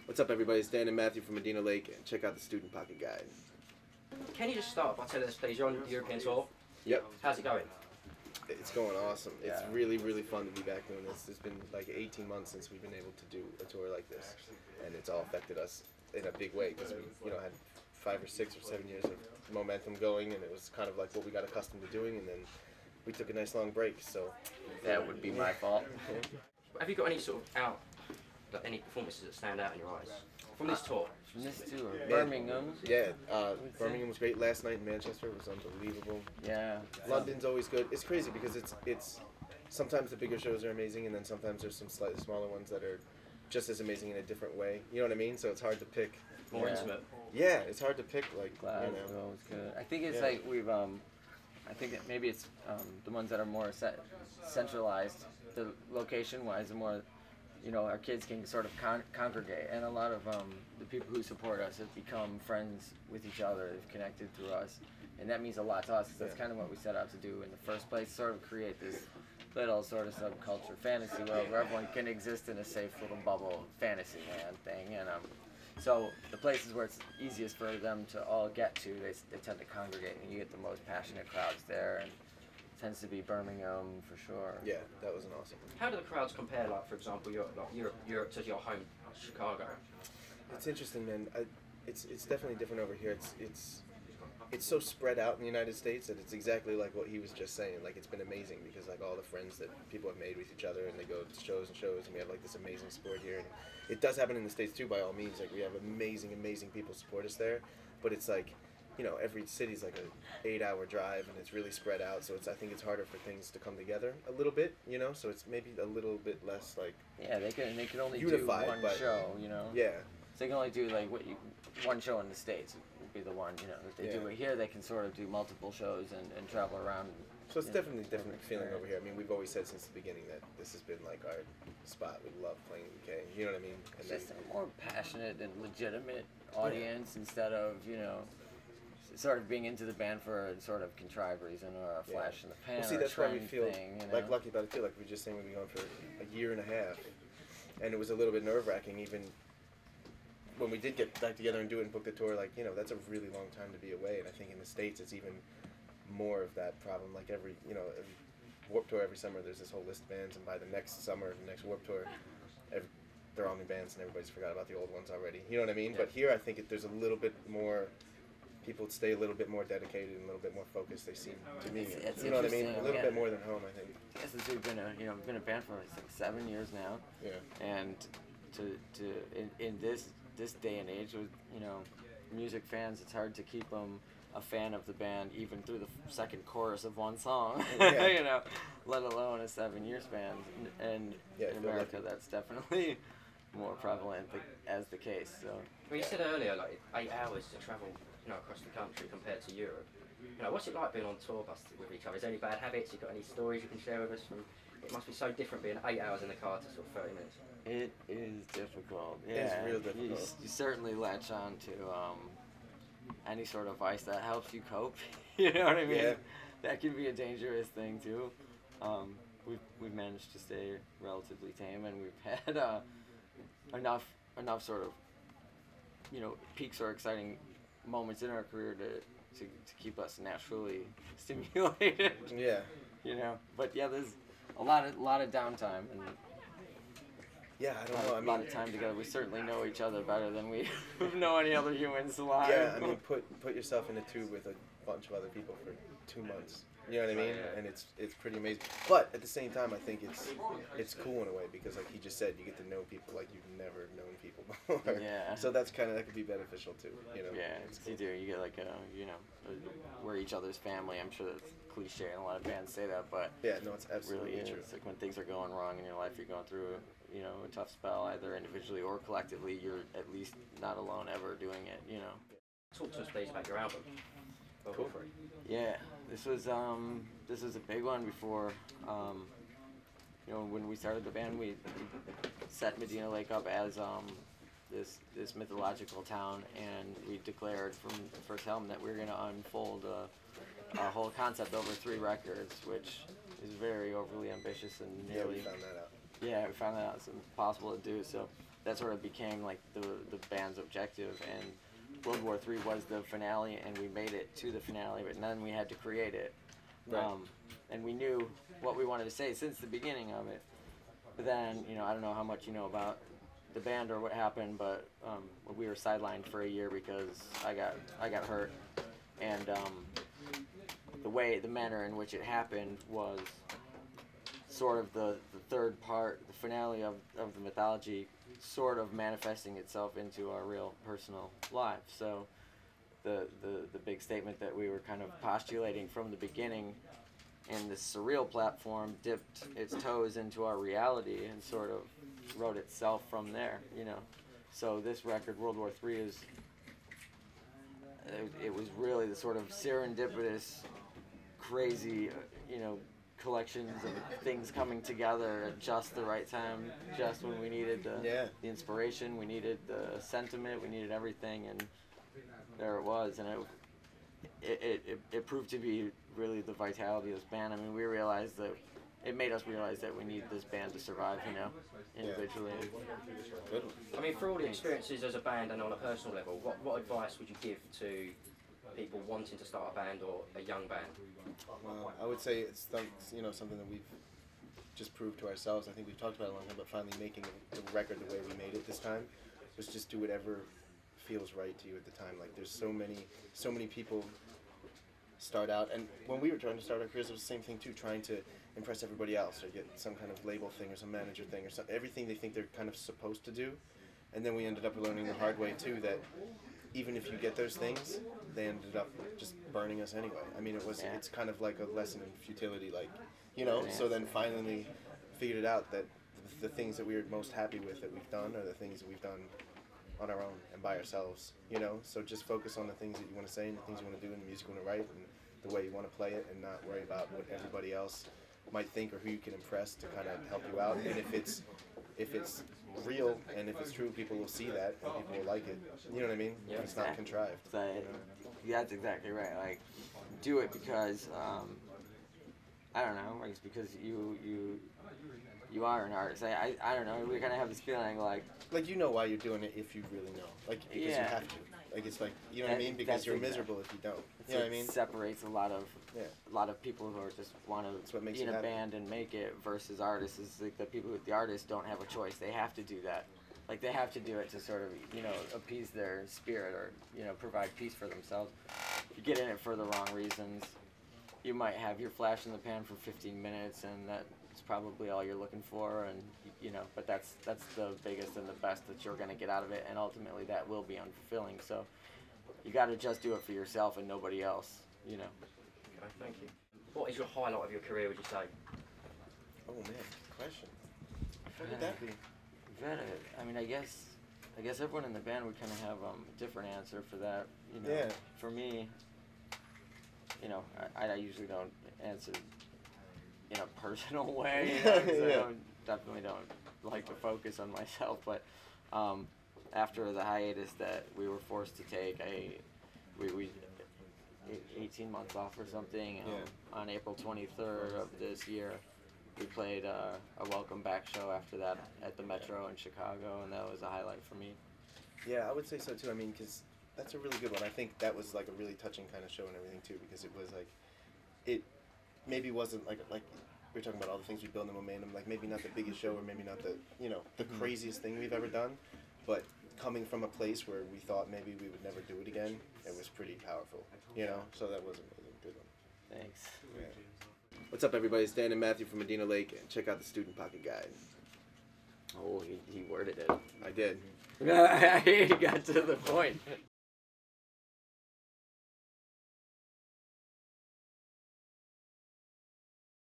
What's up, everybody? It's Dan and Matthew from Madina Lake, and check out the Student Pocket Guide. Can you just start by telling us, please, you're on the European tour? Yep. How's it going? It's going awesome. It's really, really fun to be back doing this. It's been like 18 months since we've been able to do a tour like this, and it's all affected us in a big way because we, had 5 or 6 or 7 years of momentum going, and it was kind of like what we got accustomed to doing, and then we took a nice long break. So that would be my fault. Have you got any sort of any performances that stand out in your eyes from this tour? From this tour, Birmingham. Yeah, Birmingham was great last night in Manchester. It was unbelievable. Yeah. London's always good. It's crazy because it's sometimes the bigger shows are amazing, and then sometimes there's some slightly smaller ones that are just as amazing in a different way. You know what I mean? So it's hard to pick. More intimate. Yeah, it's hard to pick Glasgow was good. I think it's like we've I think that maybe it's the ones that are more centralized, the location-wise, the more. Our kids can sort of congregate, and a lot of the people who support us have become friends with each other. They've connected through us, and that means a lot to us because that's kind of what we set out to do in the first place, sort of create this little sort of subculture fantasy world where everyone can exist in a safe little bubble fantasy land thing. And so the places where it's easiest for them to all get to, they tend to congregate, and you get the most passionate crowds there. And tends to be Birmingham for sure. Yeah, that was an awesome one. How do the crowds compare, like for example, Europe to your home, Chicago? It's interesting, man. It's definitely different over here. It's so spread out in the United States that it's exactly like what he was just saying. Like, it's been amazing because like all the friends that people have made with each other, and they go to shows, and we have like this amazing support here. And it does happen in the States too, by all means. Like, we have amazing people support us there, but it's like, every city's like a 8-hour drive, and it's really spread out. So I think it's harder for things to come together a little bit, So it's maybe a little bit less like they can only unified, do one show, Yeah. So they can only do like one show in the States would be the one, if they do it here, they can sort of do multiple shows and travel around. So it's definitely a different feeling over here. I mean, we've always said since the beginning that this has been like our spot. We love playing UK. You know what I mean? And it's just a more passionate and legitimate audience instead of sort of being into the band for a sort of contrived reason or a flash in the pan. Well, see, that's why we feel like lucky about it too. Like we were just saying, we've been going for a year and a half, and it was a little bit nerve-wracking even when we did get back together and do it and book the tour. Like, that's a really long time to be away, and I think in the States it's even more of that problem. Like every Warped Tour every summer, there's this whole list of bands, and by the next summer, the next Warped Tour, they're all new bands, and everybody's forgot about the old ones already. You know what I mean? Yeah. But here, I think there's a little bit more. People stay a little bit more dedicated and a little bit more focused. They seem to me, you know what I mean? A little bit more than home, I think. Yeah, since we've been a band for like 7 years now. Yeah. And in this day and age with music fans, it's hard to keep them a fan of the band even through the second chorus of one song. Yeah. Let alone a 7-year span. And in America, that's definitely more prevalent as the case. So. Well, you said earlier like 8 hours to travel. Across the country compared to Europe. What's it like being on tour bus with each other? Is there any bad habits? You got any stories you can share with us? It must be so different being 8 hours in the car to sort of 30 minutes. It is difficult. Yeah, it's real difficult. You certainly latch on to any sort of vice that helps you cope. You know what I mean? Yeah. That can be a dangerous thing too. We've managed to stay relatively tame, and we've had enough sort of peaks or exciting moments in our career to keep us naturally stimulated. Yeah. But yeah, there's a lot of downtime and I don't know. A lot of time together. We certainly know each other better than we know any other humans alive. Yeah, I mean, put yourself in a tube with a bunch of other people for 2 months. You know what I mean? And it's pretty amazing. But at the same time, I think it's cool in a way because, like he just said, you get to know people like you've never known people before. Yeah. So that could be beneficial too. Yeah, cool. You do. You get like we're each other's family. I'm sure that's cliche, and a lot of bands say that, but yeah, no, it's absolutely really true. It's like when things are going wrong in your life, you're going through a tough spell, either individually or collectively. You're at least not alone ever doing it. Talk to us, please, about your album. Cool. Yeah, this was a big one before. When we started the band, we set Madina Lake up as this mythological town, and we declared from the first album that we were going to unfold a whole concept over 3 records, which is very overly ambitious and nearly. Yeah, we found that out. Yeah, we found that out. It's impossible to do. So that sort of became like the band's objective, and World War III was the finale, and we made it to the finale, but then we had to create it. Right. And we knew what we wanted to say since the beginning of it. But then, you know, I don't know how much you know about the band or what happened, but we were sidelined for a year because I got hurt, and the manner in which it happened was sort of the third part, the finale of the mythology, sort of manifesting itself into our real personal lives. So the big statement that we were kind of postulating from the beginning, and this surreal platform dipped its toes into our reality and sort of wrote itself from there, you know. So this record, World War III, it was really the sort of serendipitous, crazy, you know, collections of things coming together at just the right time, just when we needed the inspiration, we needed the sentiment, we needed everything, and there it was. And it proved to be really the vitality of this band. I mean, we realized that it made us realize that we need this band to survive, you know, individually. Good. I mean, for all the experiences as a band and on a personal level, what advice would you give to people wanting to start a band or a young band? Well, I would say it's something that we've just proved to ourselves. I think we've talked about it a long time, but finally making the record the way we made it this time was just do whatever feels right to you at the time. Like, there's so many people start out, and when we were trying to start our careers, it was the same thing too, trying to impress everybody else or get some kind of label thing or some manager thing or everything they think they're kind of supposed to do. And then we ended up learning the hard way too that even if you get those things, they ended up just burning us anyway. I mean, it's kind of like a lesson in futility, like, you know. So then finally figured it out that the things that we are most happy with that we've done are the things that we've done on our own and by ourselves, you know. So just focus on the things that you want to say and the things you want to do and the music you want to write and the way you want to play it, and not worry about what everybody else might think or who you can impress to kind of help you out. And if it's real and if it's true, people will see that and people will like it. You know what I mean? Yeah, it's not contrived. So, that's exactly right. Like, do it because I don't know. It's because you are an artist. I don't know. We kind of have this feeling like you know why you're doing it if you really know. Like, because you have to. Like, it's like, you know what I mean? Because you're miserable if you don't. You know what I mean? It separates a lot of people who are just want to be in a band and make it versus artists. Is like the artists don't have a choice. They have to do that. Like, they have to do it to sort of, you know, appease their spirit or, you know, provide peace for themselves. If you get in it for the wrong reasons, you might have your flash in the pan for 15 minutes, and that's probably all you're looking for, and, you know, but that's the biggest and the best that you're going to get out of it, and ultimately that will be unfulfilling. So you got to just do it for yourself and nobody else, you know. Okay, thank you. What is your highlight of your career, would you say? Oh man, good question. What would that be? I mean, I guess everyone in the band would kind of have a different answer for that. You know, Yeah. For me, you know, I usually don't answer in a personal way. You know, 'cause I definitely don't like to focus on myself. But after the hiatus that we were forced to take, we 18 months off or something. On April 23rd of this year, we played a welcome back show after that at the Metro in Chicago, and that was a highlight for me. Yeah, I would say so too. I mean, because that's a really good one. I think that was like a really touching kind of show and everything too, because it was like, it maybe wasn't like we were talking about all the things we build in the momentum, like maybe not the biggest show or maybe not the, you know, the craziest thing we've ever done, but coming from a place where we thought maybe we would never do it again, it was pretty powerful, you know. So that was a good one. Thanks. Yeah. What's up, everybody? It's Dan and Matthew from Madina Lake, and check out the Student Pocket Guide. Oh, he worded it. I did. He got to the point.